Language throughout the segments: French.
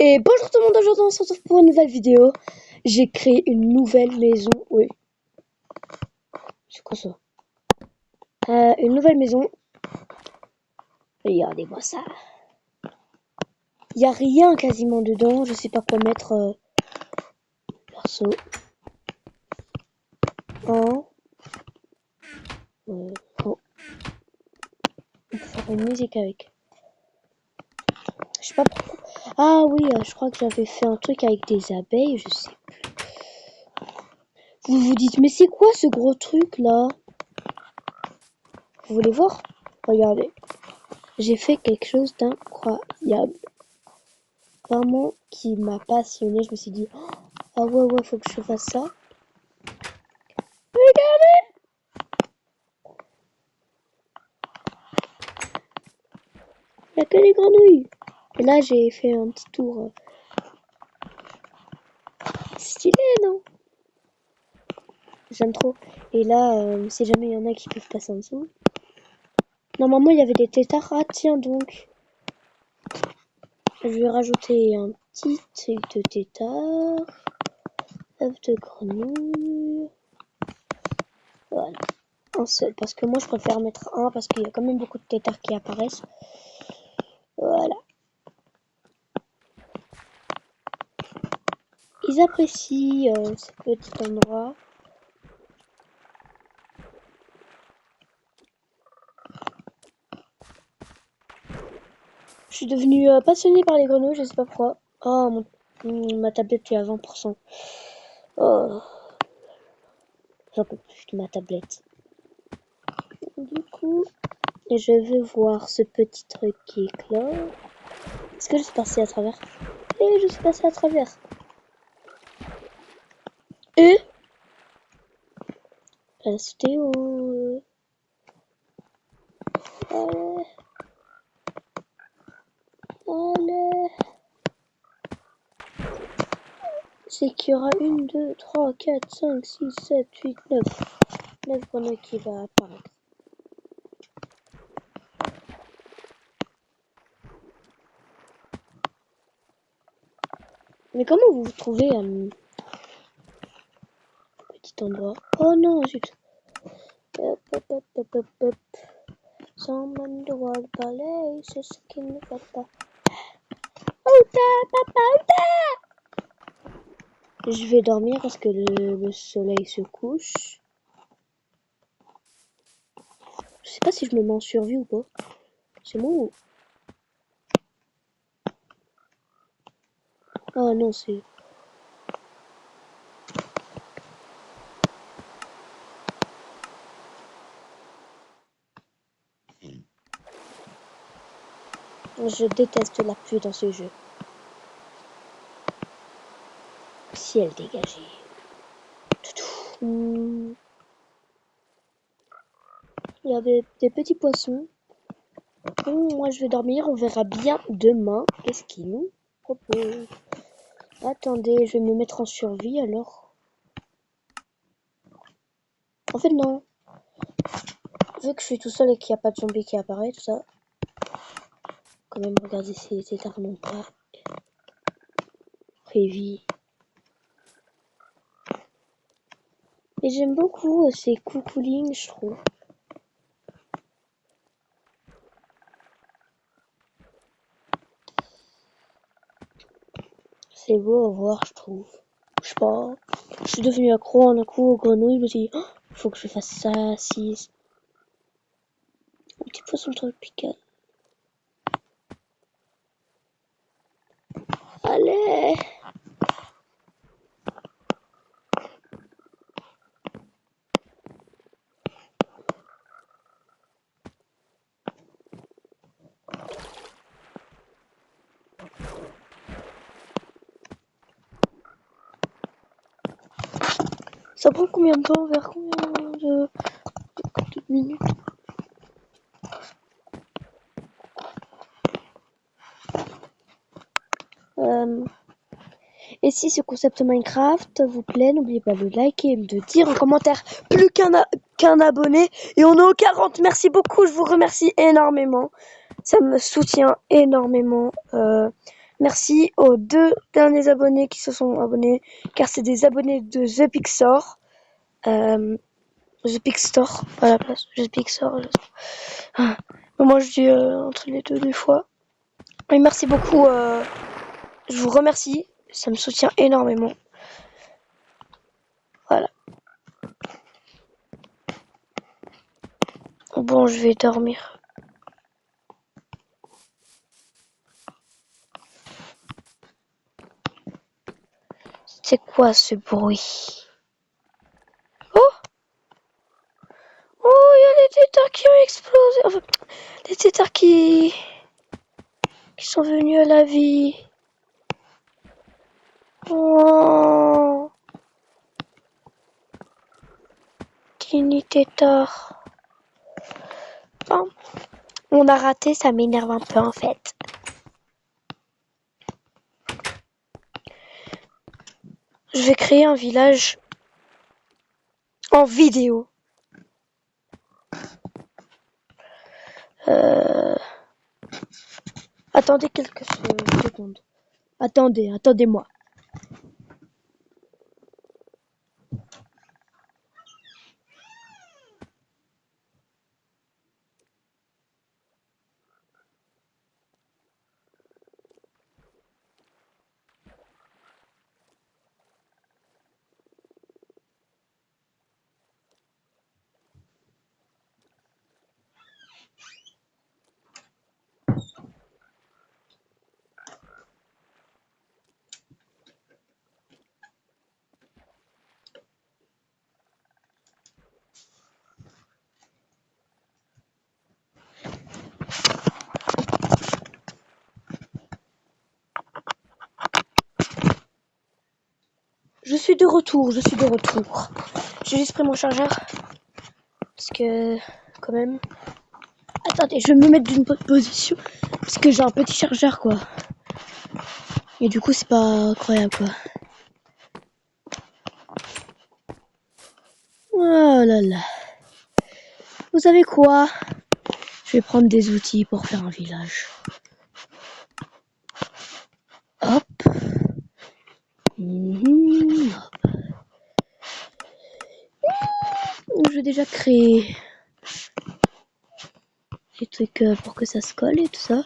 Et bonjour tout le monde, aujourd'hui on se retrouve pour une nouvelle vidéo. J'ai créé une nouvelle maison. Oui. C'est quoi ça? Une nouvelle maison. Regardez-moi ça. Il n'y a rien quasiment dedans. Je sais pas quoi mettre. Perso. Oh. On peut faire une musique avec. Je sais pas pourquoi. Ah oui, je crois que j'avais fait un truc avec des abeilles. Je sais plus. Vous vous dites, mais c'est quoi ce gros truc là? Vous voulez voir? Regardez. J'ai fait quelque chose d'incroyable. Vraiment qui m'a passionné. Je me suis dit, ah ouais, faut que je fasse ça. Regardez! Il n'y a que les grenouilles. Et là, j'ai fait un petit tour. Stylé, non? J'aime trop. Et là, si jamais il y en a qui peuvent passer en dessous. Normalement, il y avait des têtards. Ah, tiens donc. Je vais rajouter un petit truc de tétard. Œuf de grenouille. Voilà. Un seul. Parce que moi, je préfère mettre un. Parce qu'il y a quand même beaucoup de têtards qui apparaissent. Voilà. Ils apprécient ce petit endroit. Je suis devenue passionnée par les grenouilles, je sais pas pourquoi. Oh, ma tablette est à 20%. Oh, j'en peux plus de ma tablette. Du coup, je vais voir ce petit truc qui éclore. Est-ce que je suis passée à travers? Et je suis passée à travers. Et restez où? Allez. Allez. C'est qu'il y aura 1, 2, 3, 4, 5, 6, 7, 8, 9. 9 grenouilles qui va apparaître. Mais comment vous trouvez petit endroit? Oh non, zut. Hop. Someone the world ballet, c'est ce qui ne va pas. Je vais dormir parce que le soleil se couche. Je sais pas si je me mets en survie ou pas. C'est moi ou... Ah non, c'est... Je déteste la pluie dans ce jeu. Ciel dégagé. Il y avait des petits poissons. Bon, moi je vais dormir, on verra bien demain. Qu'est-ce qu'il nous propose? Attendez, je vais me mettre en survie alors. En fait non. Vu que je suis tout seul et qu'il n'y a pas de zombie qui apparaît, tout ça. Quand même, regardez ces têtards non pas. Prévis. Et j'aime beaucoup ces coucoulings, je trouve. C'est beau à voir, je trouve. Je sais pas. Je suis devenue accro en un coup aux grenouilles. Je me suis dit, oh, faut que je fasse ça, si. Un petit poisson tropical. Allez! Ça prend combien de temps? Vers combien de minutes? Et si ce concept Minecraft vous plaît, n'oubliez pas de liker et de dire en commentaire plus qu'un abonné. Et on est aux 40. Merci beaucoup, je vous remercie énormément. Ça me soutient énormément. Merci aux 2 derniers abonnés qui se sont abonnés, car c'est des abonnés de The Pixor. The Pixor, à la place. The Pixor. Ah. Moi, je dis entre les deux des fois. Et merci beaucoup. Je vous remercie. Ça me soutient énormément. Voilà. Bon, je vais dormir. C'est quoi ce bruit? Oh! Oh, il y a les tétards qui ont explosé. Enfin, les tétards qui sont venus à la vie. Oh! Tiny tétard. Oh. On a raté, ça m'énerve un peu en fait. Je vais créer un village en vidéo. Attendez quelques secondes. Attendez-moi. Je suis de retour. J'ai juste pris mon chargeur. Parce que, quand même... Attendez, je vais me mettre d'une bonne position. Parce que j'ai un petit chargeur, quoi. Et du coup, c'est pas incroyable, quoi. Oh là là. Vous savez quoi? Je vais prendre des outils pour faire un village. Hop. Hop. Je vais déjà créer des trucs pour que ça se colle et tout ça.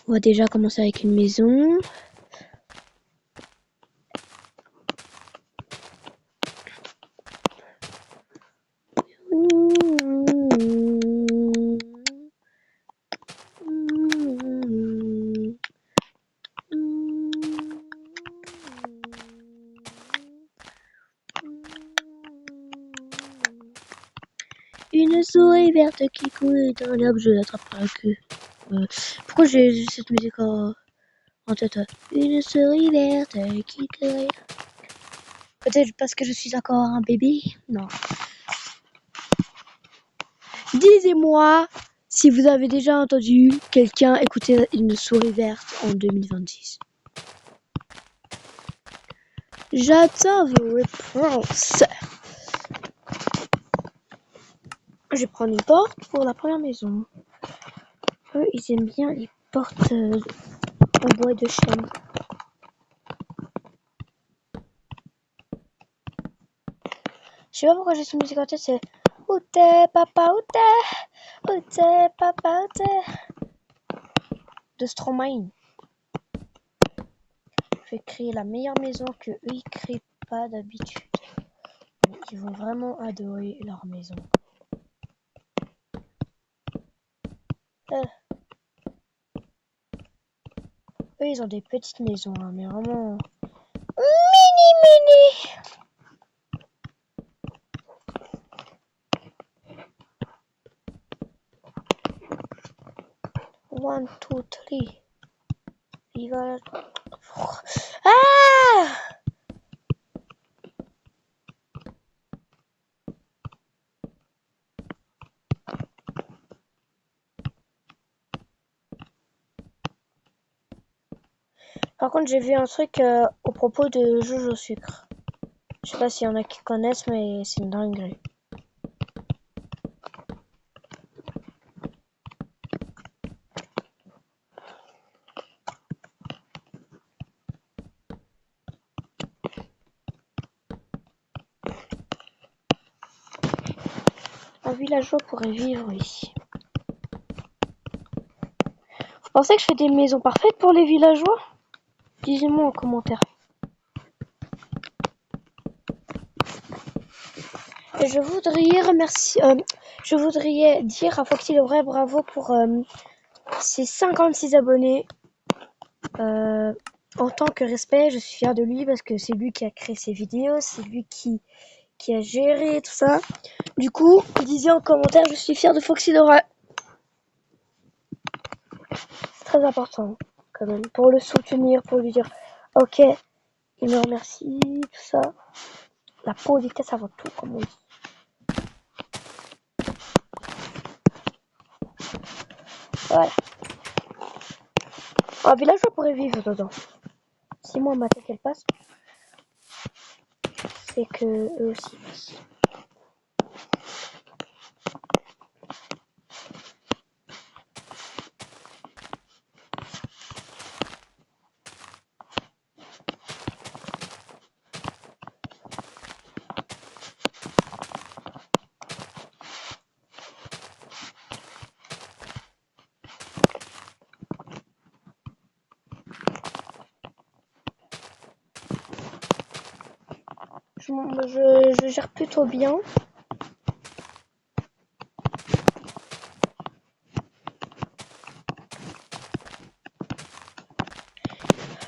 On va déjà commencer avec une maison. Une souris verte qui coule dans l'arbre, je l'attrape par la queue. Pourquoi j'ai cette musique en tête? Une souris verte qui coule. Peut-être parce que je suis encore un bébé? Non. Disez-moi si vous avez déjà entendu quelqu'un écouter une souris verte en 2026. J'attends vos réponses. Je vais prendre une porte pour la première maison. Eux, ils aiment bien les portes en bois de chêne. Je sais pas pourquoi j'ai cette musique en tête, c'est où t'es papa, où t'es? Où t'es papa, où t'es? De Stromae. Je vais créer la meilleure maison que eux ils créent pas d'habitude. Ils vont vraiment adorer leur maison. Eux ils ont des petites maisons, hein, mais vraiment mini. 1, 2, 3. Viva la... Ah! Par contre, j'ai vu un truc propos de Jojo Sucre. Je sais pas s'il y en a qui connaissent, mais c'est une dinguerie. Un villageois pourrait vivre ici. Vous pensez que je fais des maisons parfaites pour les villageois? Dites-moi en commentaire. Et je voudrais dire à Foxy le vrai bravo pour ses 56 abonnés. En tant que respect, je suis fière de lui parce que c'est lui qui a créé ces vidéos, c'est lui qui a géré tout ça. Du coup, disait en commentaire, je suis fière de Foxy le vrai. C'est très important quand même pour le soutenir, pour lui dire ok, il me remercie, tout ça. La politesse avant tout, comme on dit. Voilà. Un villageois pourrait vivre dedans. Si moi ma tête elle passe, c'est que eux aussi passent. Je gère plutôt bien.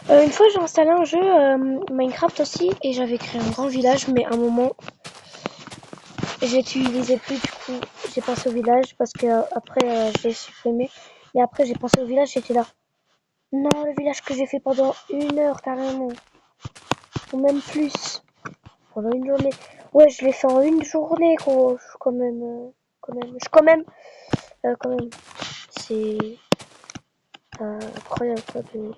Une fois j'ai installé un jeu Minecraft aussi et j'avais créé un grand village, mais à un moment j'utilisais plus, du coup j'ai passé au village parce que après j'ai supprimé et après j'ai pensé au village, j'étais là. Non, le village que j'ai fait pendant 1 heure carrément, ou même plus, pendant une journée. Ouais, je l'ai fait en une journée quand même, quand même, c'est incroyable quoi de...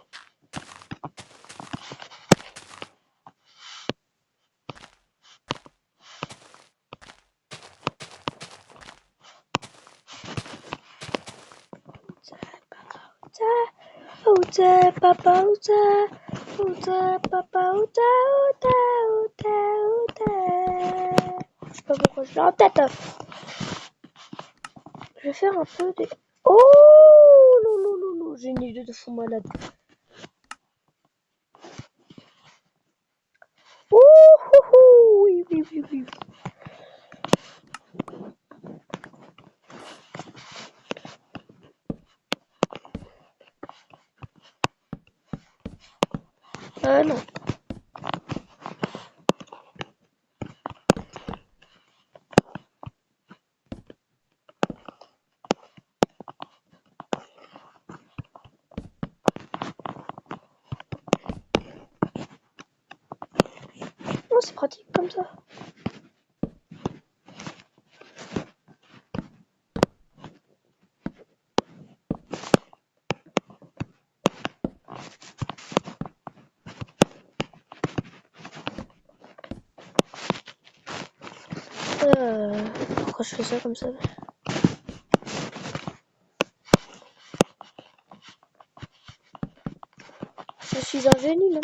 Outa, papa, outa, outa, papa, outa, outa, outa, outa. Je sais pas pourquoi je l'ai en tête. Je vais faire un peu de... Oh, loulou, j'ai une idée de fou malade. Ouh, oui, oui, oui, oui. Non. Oh, c'est pratique comme ça. Pourquoi je fais ça comme ça? Je suis un génie, non?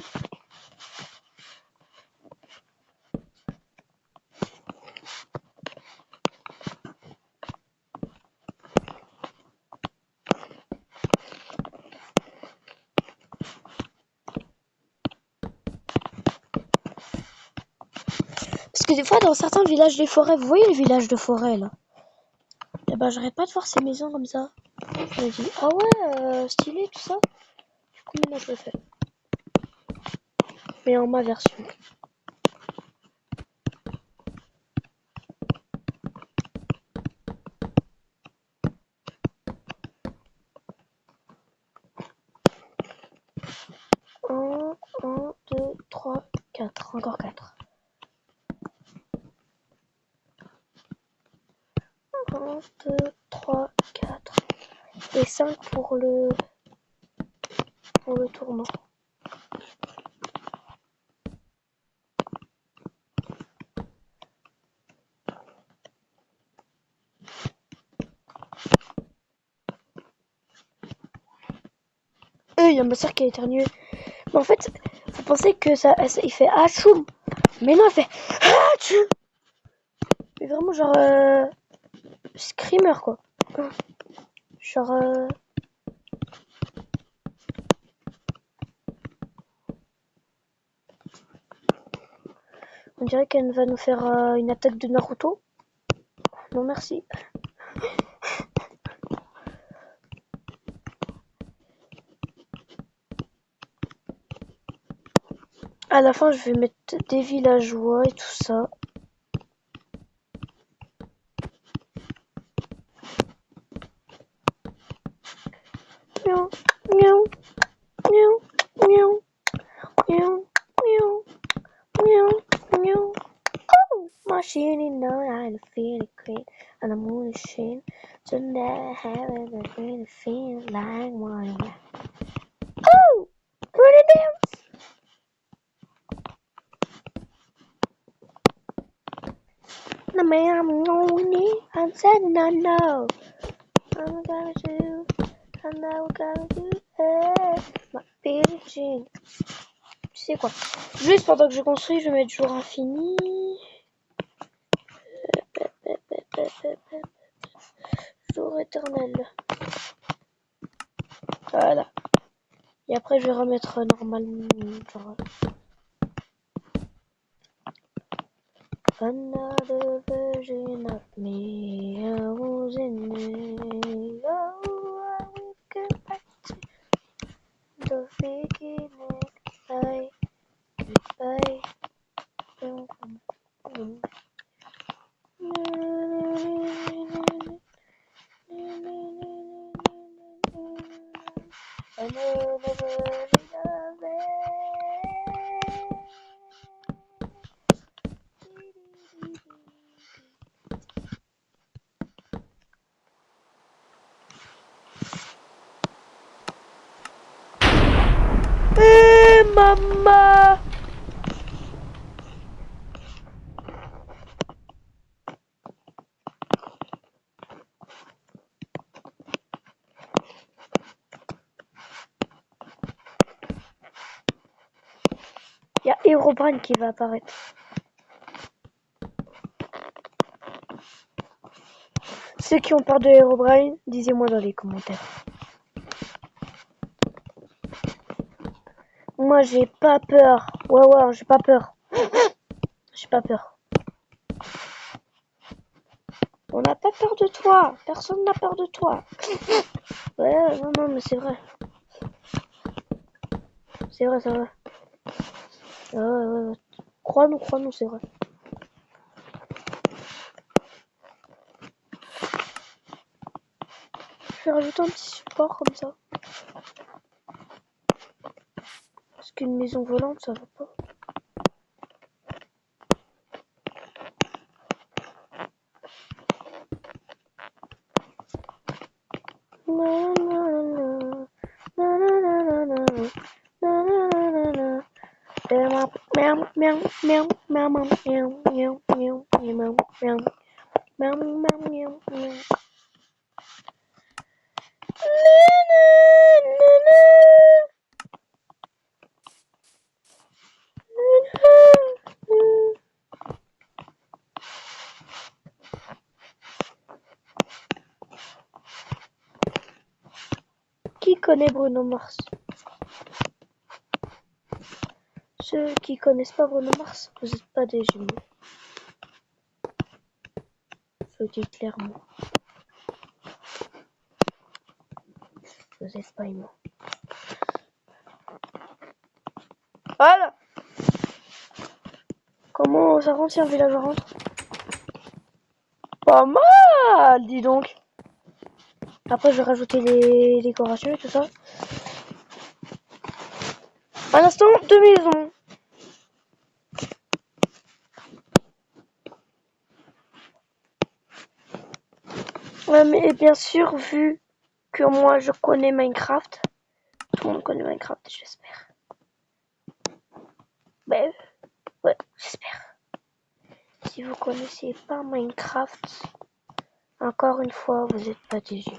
Parce que des fois, dans certains villages des forêts, vous voyez les villages de forêt, là? Eh ben, j'arrête pas de voir ces maisons comme ça. Je me dis, ah ouais, stylé, tout ça. Du coup, maintenant, je le fais. Mais en ma version. Un, 2, 3, 4. Encore 4. 1, 2, 3, 4. Et 5 pour le tournant. il y a ma soeur qui a éternué. Mais en fait, vous pensez que il fait achoum. Mais non, il fait achoum. Mais vraiment, genre, screamer, quoi. Genre, on dirait qu'elle va nous faire une attaque de Naruto. Non, merci. À la fin, je vais mettre des villageois et tout ça. Miaou, miaou, miaou, miaou, miaou, miaou, miaou, miaou. Oh, machine in the night, I feel it great, and the moon is shining. Tonight, having a really feel like one. Oh, pretty dance. The man I'm lonely, I'm sad and I know. I'm gonna do, I know what I'm gonna do. Hey, my Billie Jean. Tu sais quoi? Juste pendant que je construis, je vais mettre jour infini. Jour éternel. Voilà. Et après, je vais remettre normalement. Genre... Another version of me, I was in it. Oh, I will get back to the beginning. Bye, goodbye. Another version of it. Maman. Il y a Herobrine qui va apparaître. Ceux qui ont peur de Herobrine, disez-moi dans les commentaires. Moi, j'ai pas peur. Ouais, j'ai pas peur. J'ai pas peur. On n'a pas peur de toi. Personne n'a peur de toi. Ouais, non, mais c'est vrai. C'est vrai, c'est vrai. Ouais. Crois-nous, c'est vrai. Je vais rajouter un petit support comme ça. Parce qu'une maison volante, ça va pas. Qui connaît Bruno Mars? Ceux qui connaissent pas Bruno Mars, vous n'êtes pas des génies. Je le dis clairement. Vous n'êtes pas aimant. Voilà. Comment ça rentre si un village rentre? Pas mal, dis donc. Après, je vais rajouter les décorations et tout ça. Un instant, 2 maisons. Mais bien sûr, vu que moi je connais Minecraft, tout le monde connaît Minecraft, j'espère. Ben, ouais, j'espère. Si vous connaissez pas Minecraft, encore une fois, vous n'êtes pas des génies.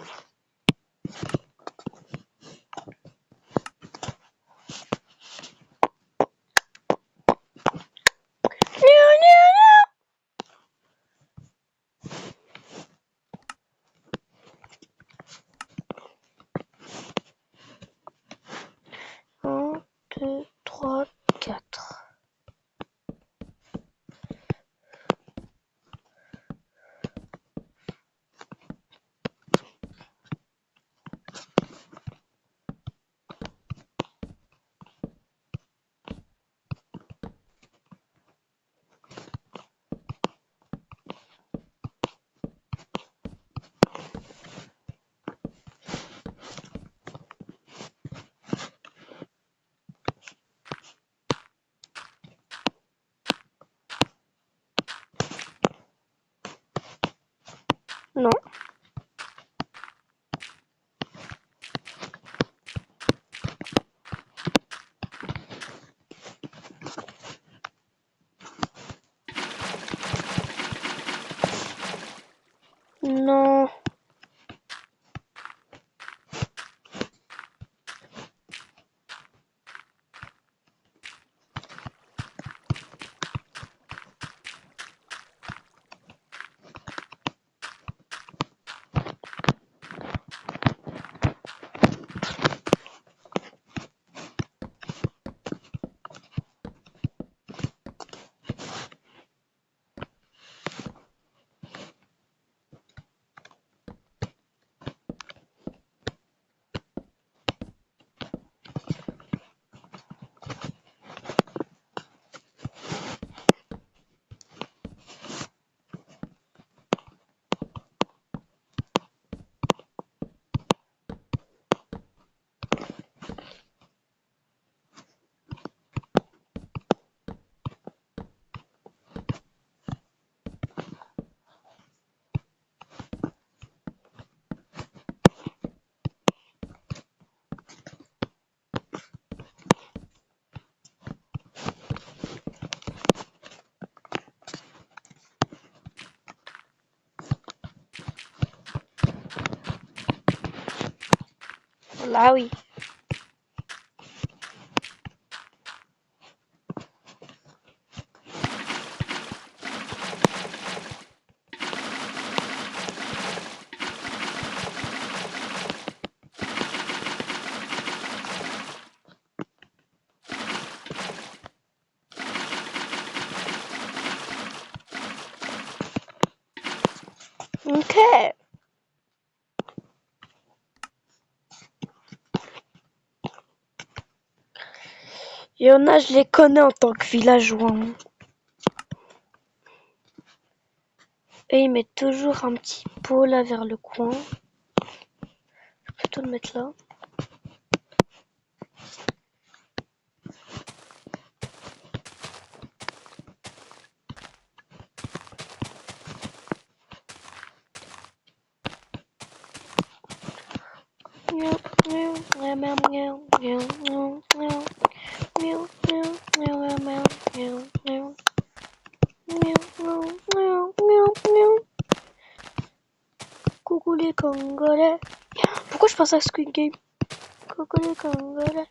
Non. Non. Là oui. Ok. Il y en a, je les connais en tant que villageois. Et ils mettent toujours un petit pot là vers le coin. Je vais plutôt le mettre là. Coucou les Congolais. Pourquoi je pense à Squid Game? Coucou les Congolais.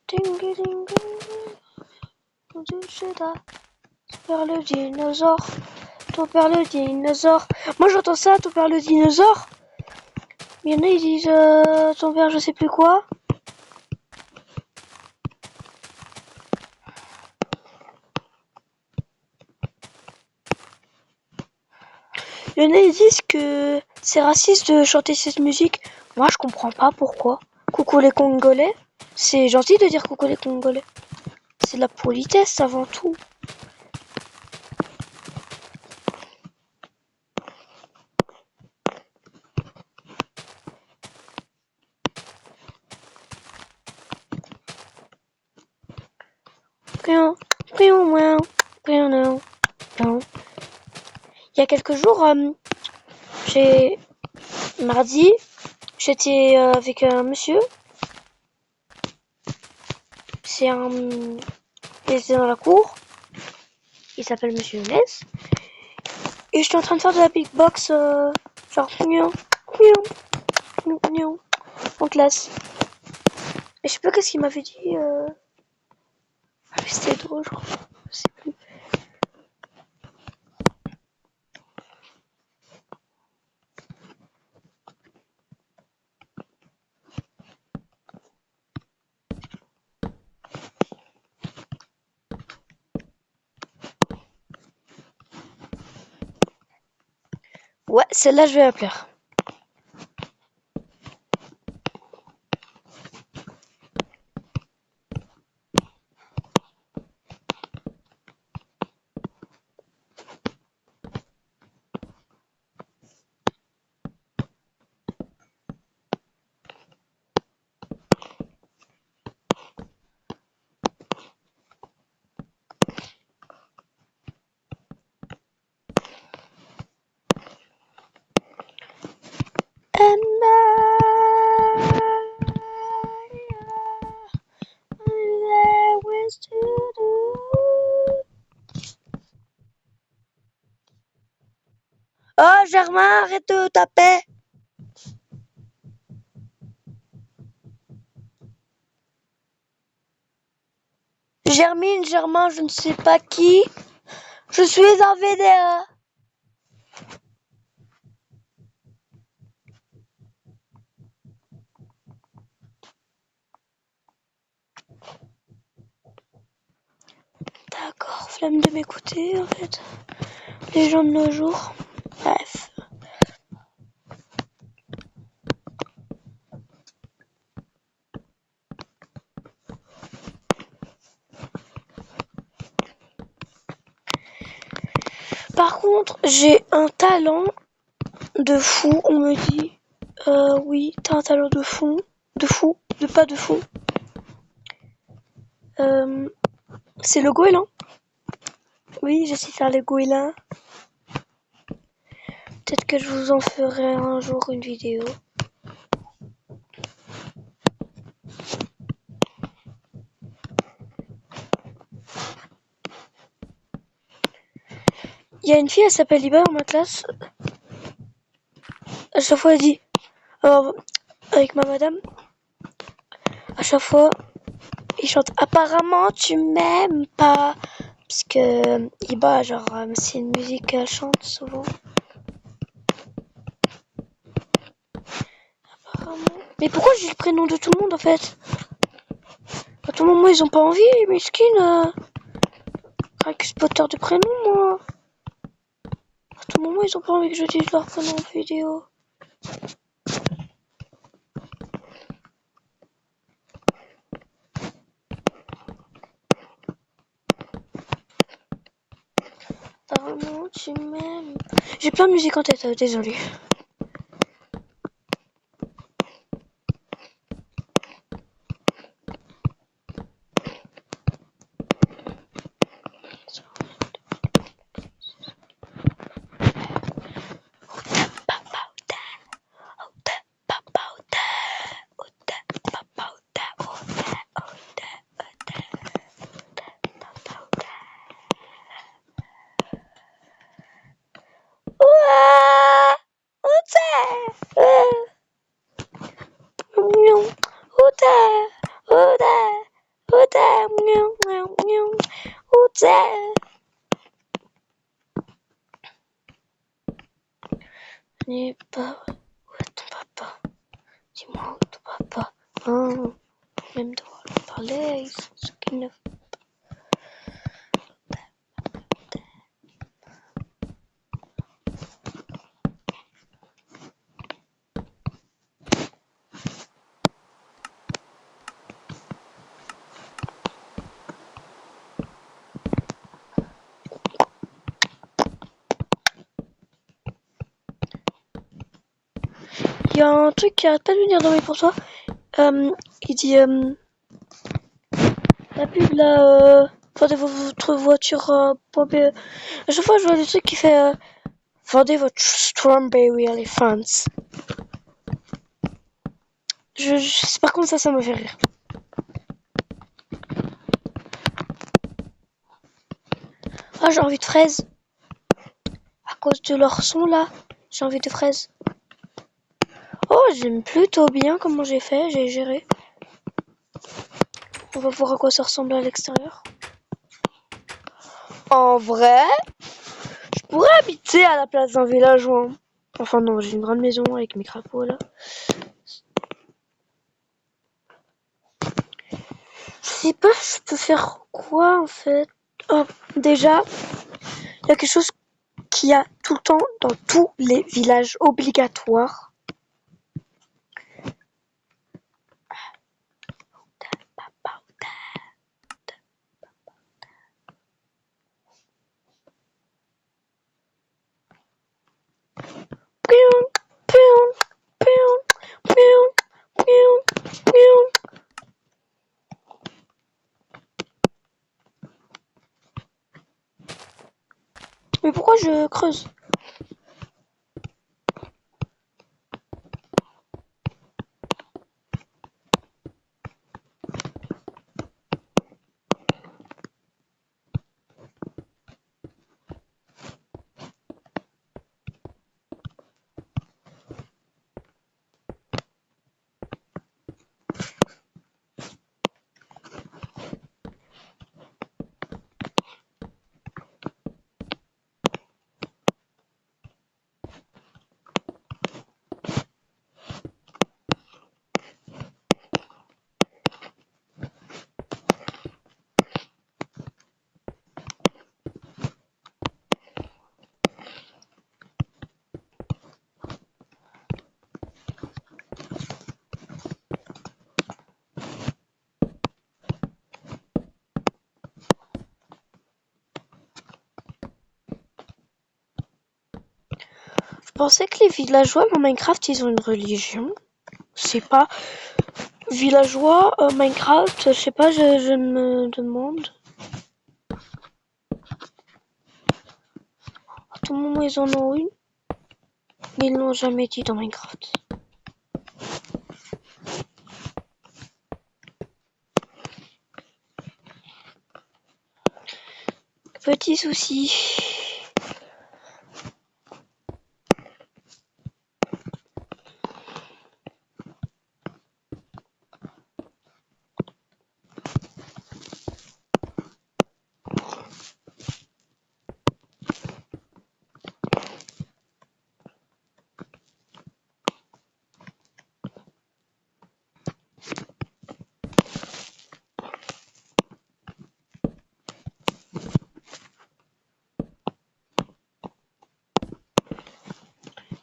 Ton père le dinosaure. Ton père le dinosaure. Moi j'entends ça, ton père le dinosaure. Il y en a ils disent ton père je sais plus quoi. Il y en a ils disent que c'est raciste de chanter cette musique. Moi je comprends pas pourquoi. Coucou les Congolais. C'est gentil de dire coucou les Congolais. C'est de la politesse avant tout. Il y a quelques jours, j'ai mardi, j'étais avec un monsieur. C'est un, il était dans la cour. Il s'appelle Monsieur Ness. Et j'étais en train de faire de la big box, genre en classe. Et je sais pas qu'est-ce qu'il m'avait dit. Ah, mais c'était drôle, je crois. Je sais plus. Ouais, celle-là, je vais la plaire. Oh, Germain, arrête de taper. Germine, Germain, je ne sais pas qui. Je suis en VDA. D'accord, flemme de m'écouter en fait. Les gens de nos jours. Bref. Par contre, j'ai un talent de fou, on me dit. Oui, t'as un talent de fou. De fou, de pas de fou. C'est le goéland. Oui, je sais faire les goélands. Peut-être que je vous en ferai un jour une vidéo. Il y a une fille, elle s'appelle Iba dans ma classe. À chaque fois, elle dit, alors, avec ma madame, à chaque fois, il chante apparemment tu m'aimes pas. Parce que Iba, genre, c'est une musique qu'elle chante souvent. Apparemment. Mais pourquoi j'ai le prénom de tout le monde en fait? À tout moment, ils ont pas envie, mesquines. Avec spotter de prénom, moi. À tout moment, ils ont pas envie que je dise leur prénom en vidéo. Apparemment tu m'aimes. J'ai plein de musique en tête, désolé. N'est pas où est ton papa? Dis-moi où est ton papa? Oh, même devoir lui parler, ce qu'il ne faut. Il y a un truc qui arrête pas de venir dans mes pour toi. Il dit la pub là, vendez votre voiture pompée. À chaque fois je vois des trucs qui fait vendez votre Strawberry Elephants. Par contre ça me fait rire. Ah, j'ai envie de fraises. À cause de leur son là, j'ai envie de fraises. Oh, j'aime plutôt bien comment j'ai fait, j'ai géré. On va voir à quoi ça ressemble à l'extérieur. En vrai, je pourrais habiter à la place d'un villageois. Enfin non, j'ai une grande maison avec mes crapauds là. Je sais pas, je peux faire quoi en fait. Oh, déjà, il y a quelque chose qu'il y a tout le temps dans tous les villages obligatoires. Mais pourquoi je creuse? pensais que les villageois dans Minecraft, ils ont une religion. Je sais pas. Villageois, Minecraft, je sais pas, je me demande. À tout moment, ils en ont une. Mais ils l'ont jamais dit dans Minecraft. Petit souci.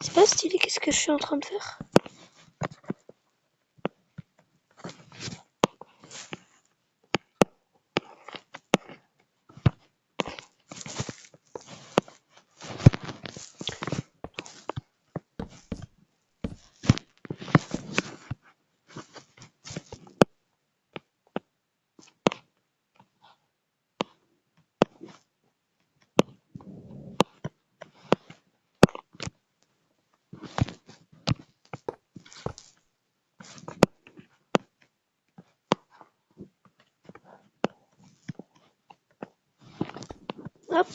C'est pas stylé, qu'est-ce que je suis en train de faire? Hop.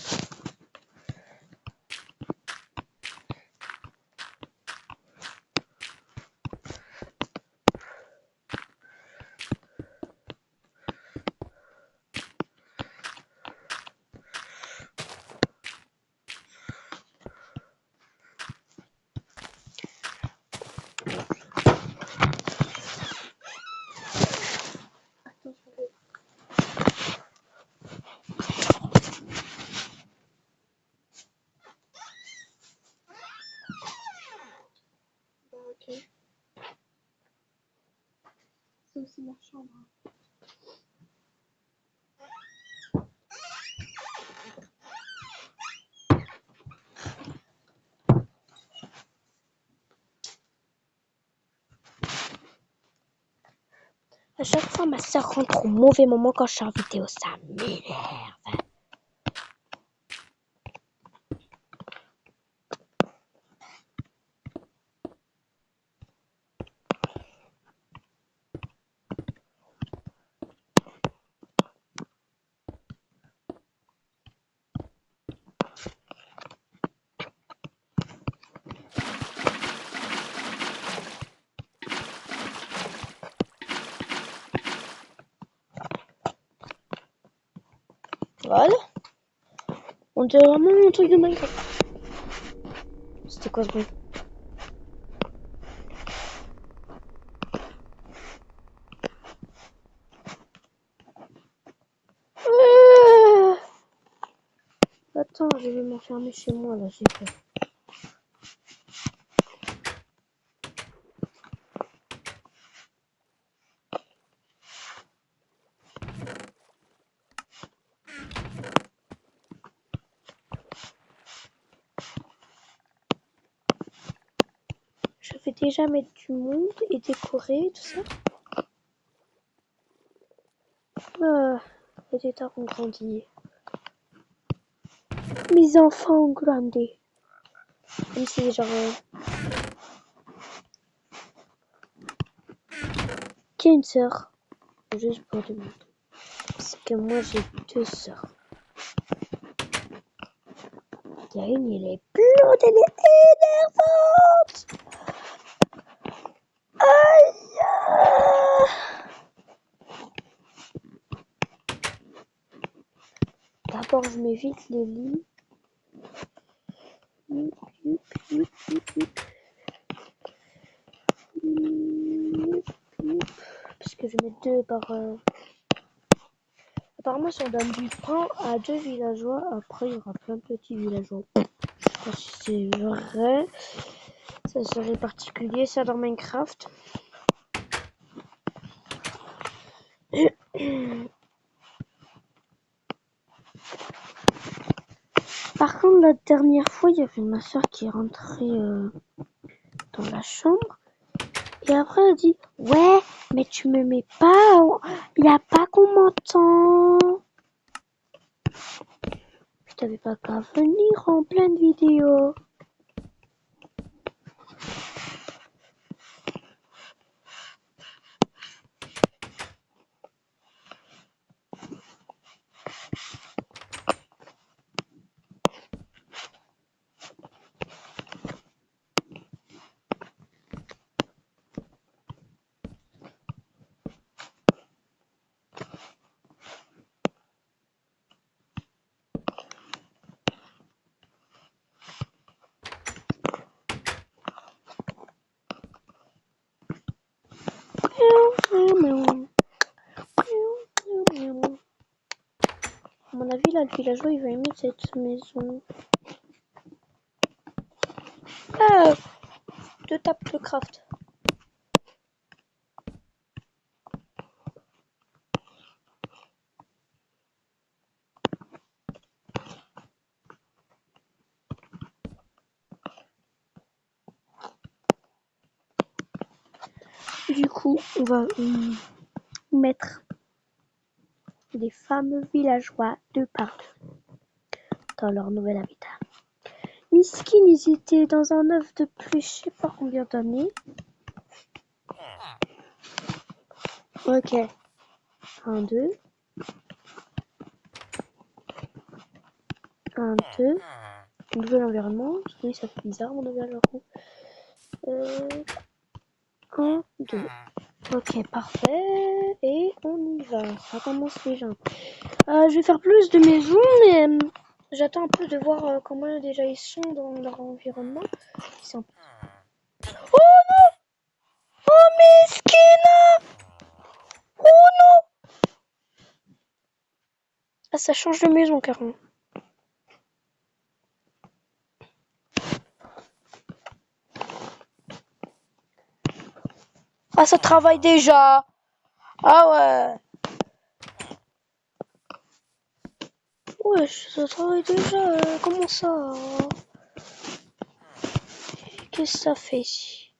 Ok. C'est aussi ma chambre. À chaque fois, ma soeur rentre au mauvais moment quand je suis en vidéo. Ça m'énerve. Voilà. On dirait vraiment un truc de Minecraft. C'était quoi ce bruit? Attends, je vais m'enfermer chez moi là, j'ai peur. Je vais déjà mettre du monde et décorer tout ça. Ah, les détails ont grandi. Mes enfants ont grandi. Comme si genre... Qui a une sœur? Juste pour le montrer. Parce que moi j'ai 2 sœurs. Il y a une, elle est blonde, elle est énervante. Aïe. D'abord je mets vite les lits. Parce que je mets 2 par... Apparemment si on donne du pain à 2 villageois, après il y aura plein de petits villageois. Je sais pas si c'est vrai. Ça serait particulier ça dans Minecraft. Par contre, la dernière fois, il y avait ma soeur qui est rentrée dans la chambre. Et après, elle a dit, ouais, mais tu me mets pas, il n'y a pas qu'on m'entend. Je t'avais pas qu'à venir en pleine vidéo. À mon avis, là, le villageois, il va aimer cette maison. Ah, 2 tables de craft. Du coup, on va mettre les fameux villageois deux par deux dans leur nouvel habitat. Miskin, ils étaient dans un œuf depuis je sais pas combien d'années. Ok. 1, 2. 1, 2. Nouvel environnement. Oui, ça fait bizarre mon nouvel environnement. 1, 2. Ok, parfait. Et on y va. Ça commence déjà. Je vais faire plus de maisons, mais j'attends un peu de voir comment déjà ils sont dans leur environnement. Oh non! Oh Miskina! Oh non! Ah, ça change de maison carrément. Ah, ça travaille déjà. Ah ouais. Ouais, ça travaille déjà. Comment ça? Qu'est-ce que ça fait ici?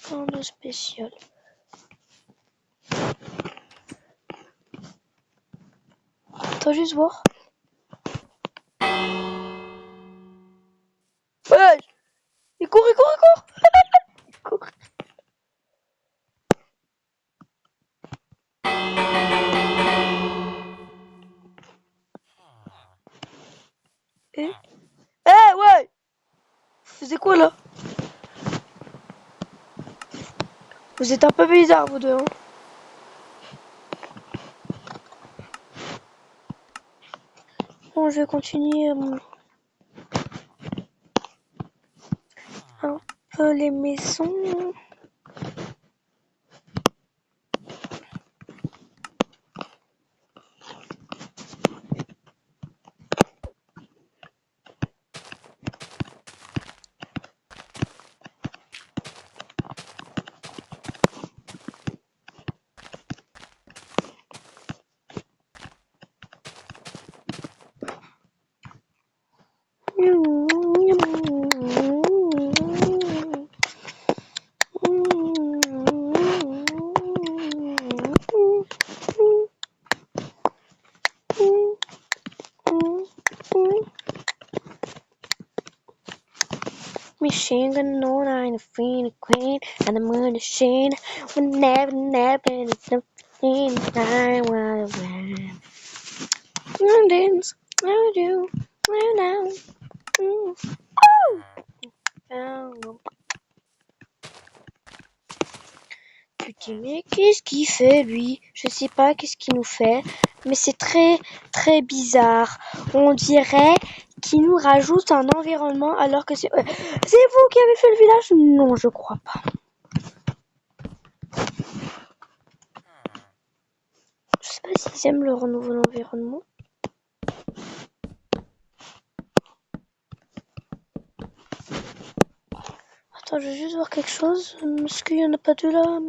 Rien de spécial. Attends, juste voir. Ouais! Il court, il court, il court! Il court. Eh? Eh, ouais! Vous faisiez quoi là? Vous êtes un peu bizarre, vous deux, hein? Bon, je vais continuer un peu les maisons. Machine gun on, I'm a fiend queen, and the moon is sheen. We'll never, never, it's nothing I want to wear. Dance, I do, I know. Tu te dis, mais qu'est-ce qu'il fait lui? Je sais pas qu'est-ce qu'il nous fait, mais c'est très très bizarre. On dirait qu'il nous rajoute un environnement alors que c'est vous qui avez fait le village? Non, je crois pas. Je sais pas s'ils aiment leur nouvel environnement. Attends, je vais juste voir quelque chose. Est-ce qu'il y en a pas deux là?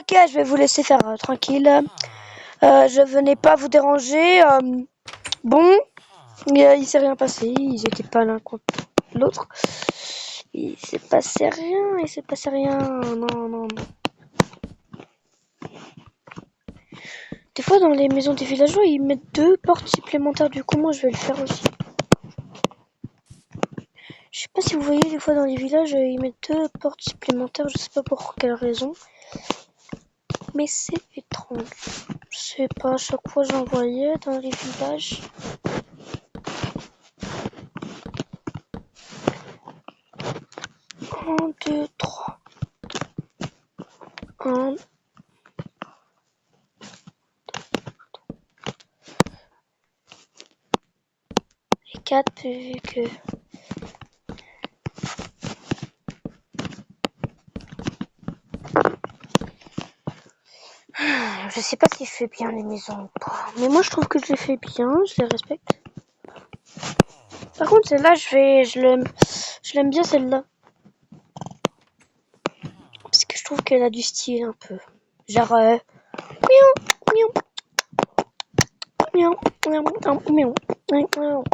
Ok, je vais vous laisser faire tranquille. Je venais pas vous déranger. Bon, il s'est rien passé. Ils étaient pas l'un contre l'autre. Il s'est passé rien. Il s'est passé rien. Non, non. Des fois, dans les maisons des villageois, ils mettent 2 portes supplémentaires. Du coup, moi, je vais le faire aussi. Je sais pas si vous voyez, des fois, dans les villages, ils mettent 2 portes supplémentaires. Je sais pas pour quelle raison. Mais c'est étrange. Je sais pas, à chaque fois, j'en voyais dans les villages. Un, deux, trois. Un. Et 4, vu que... Je sais pas si je fais bien les maisons ou pas. Mais moi, je trouve que je les fais bien. Je les respecte. Par contre, celle-là, je l'aime bien, celle-là. Parce que je trouve qu'elle a du style, un peu. Genre... miaou, miaou, miaou, miaou, miaou, miaou, miaou.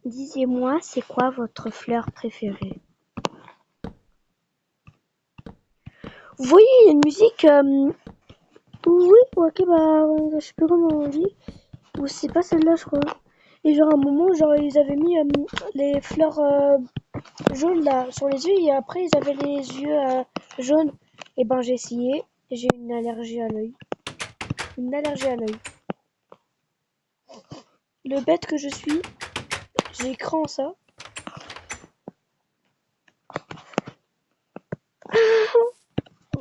Disiez-moi, c'est quoi votre fleur préférée? Vous voyez, il y a une musique... Oui, ok, bah, je sais plus comment on dit. Ou c'est pas celle-là, je crois. Et genre, à un moment, genre, ils avaient mis les fleurs jaunes, là, sur les yeux. Et après, ils avaient les yeux jaunes. Et ben, j'ai essayé. Et j'ai une allergie à l'œil. Une allergie à l'œil. Le bête que je suis, j'ai craint ça.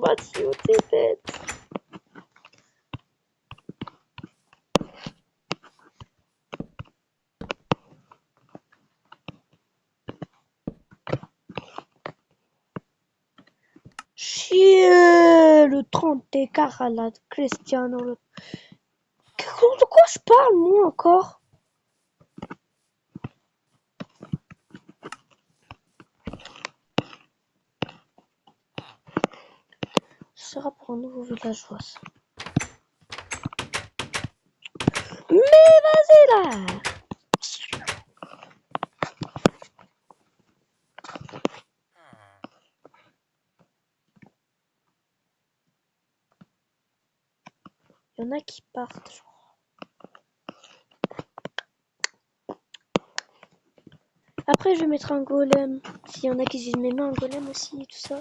Mathieu, t'es bête. Chier, le 30 d'écart à la Cristiano. De quoi je parle, moi, encore? Ce sera pour un nouveau villageois, ça. Mais vas-y, là! Il y en a qui partent, je crois. Après, je vais mettre un golem. S'il y en a qui disent, mais non, un golem aussi, et tout ça.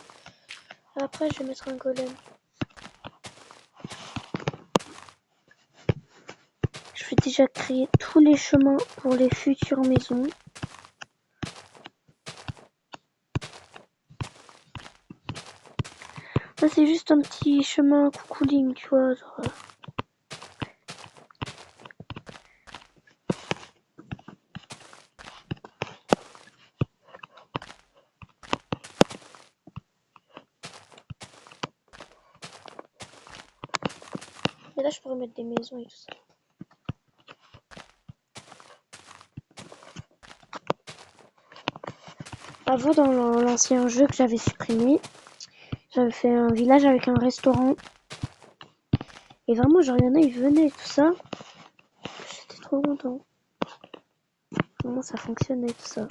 Après, je vais mettre un golem. Je vais déjà créer tous les chemins pour les futures maisons. Là, c'est juste un petit chemin coucouling, tu vois. Genre, Et là, je pourrais mettre des maisons et tout ça. Avant, dans l'ancien jeu que j'avais supprimé, j'avais fait un village avec un restaurant. Et vraiment, genre, il y en a, ils venaient et tout ça. J'étais trop content. Comment ça fonctionnait, tout ça.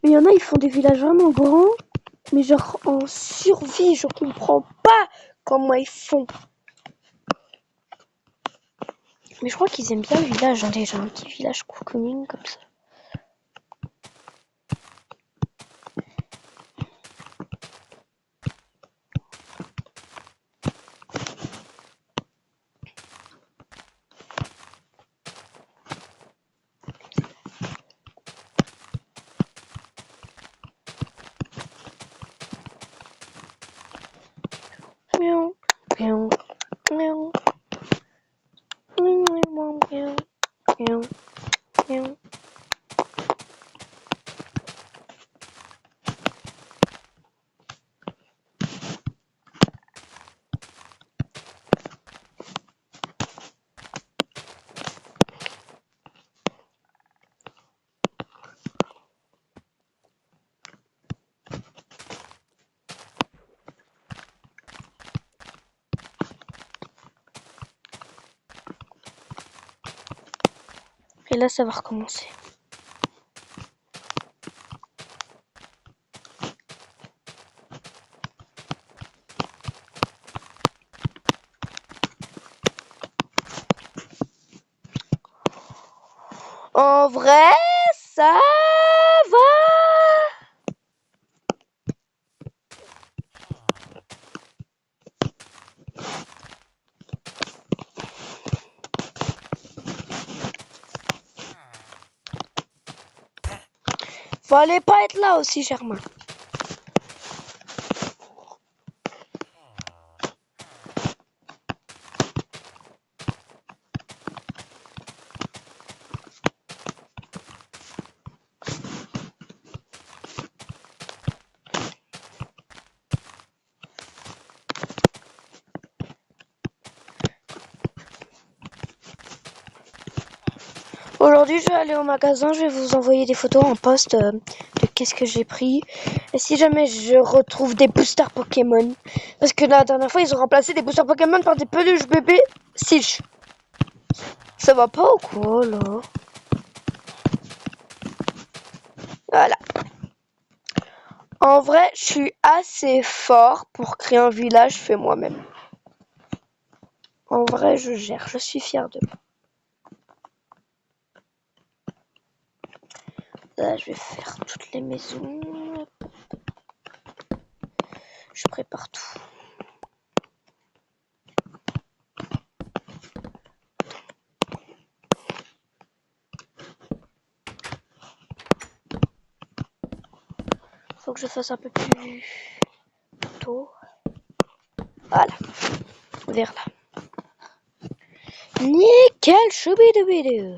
Mais il y en a, ils font des villages vraiment grands. Mais genre, en survie, je comprends pas comment ils font. Mais je crois qu'ils aiment bien le village, hein, déjà. Un petit village cocooning comme ça. Miaou, miaou, miaou. Miaou, miaou, miaou, miaou, miaou. là, ça va recommencer. En vrai, ça va. Fallait pas être là aussi, Germain. Aujourd'hui, je vais aller au magasin, je vais vous envoyer des photos en post de qu'est-ce que j'ai pris. Et si jamais je retrouve des boosters Pokémon, parce que la dernière fois, ils ont remplacé des boosters Pokémon par des peluches bébés Silch. Ça va pas ou quoi, là? Voilà. En vrai, je suis assez fort pour créer un village fait moi-même. En vrai, je gère, je suis fière de moi. Là, je vais faire toutes les maisons. Je prépare tout. Faut que je fasse un peu plus tôt. Voilà. Vers là. Nickel, choubidoubidou.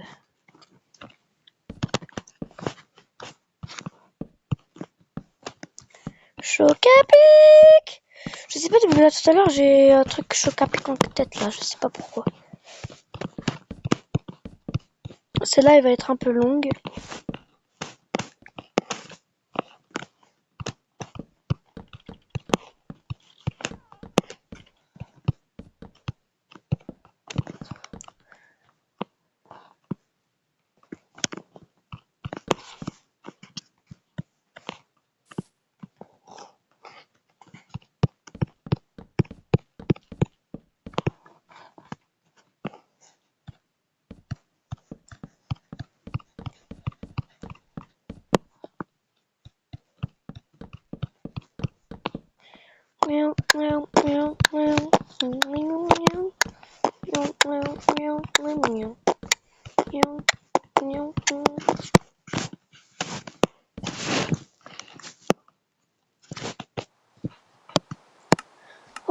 Chocapic. Je sais pas, depuis là tout à l'heure, j'ai un truc chocapic en tête là, je sais pas pourquoi. Celle-là, elle va être un peu longue.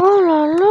Oh là là.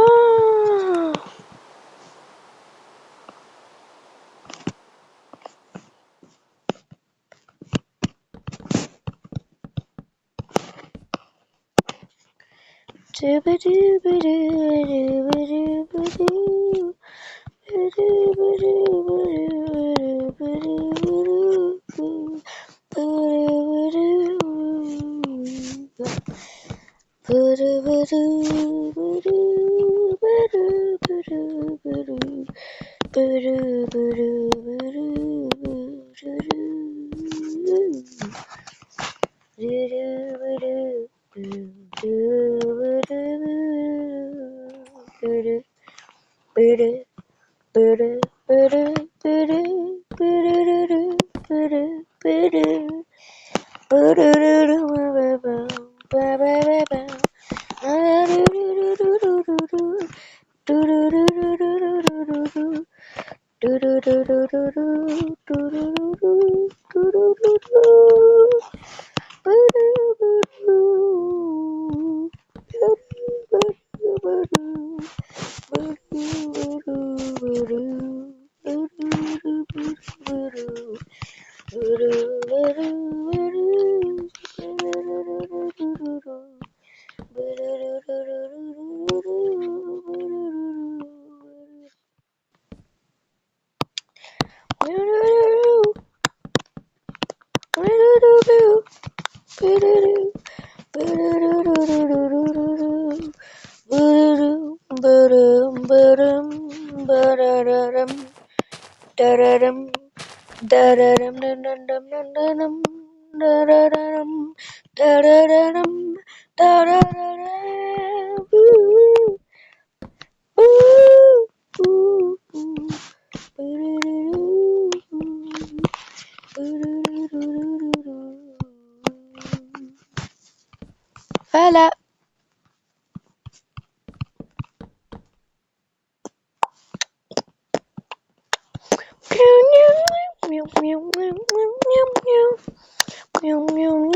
Da-da-dum, dum, dum, dum, dum, dum, dum. Da-da-da-dum, da-da-da-dum, da-da-da-dum. Ooh, ooh, ooh, ooh. Ooh, voilà. Meow, meow, meow, meow, meow, meow, meow, meow, meow, meow.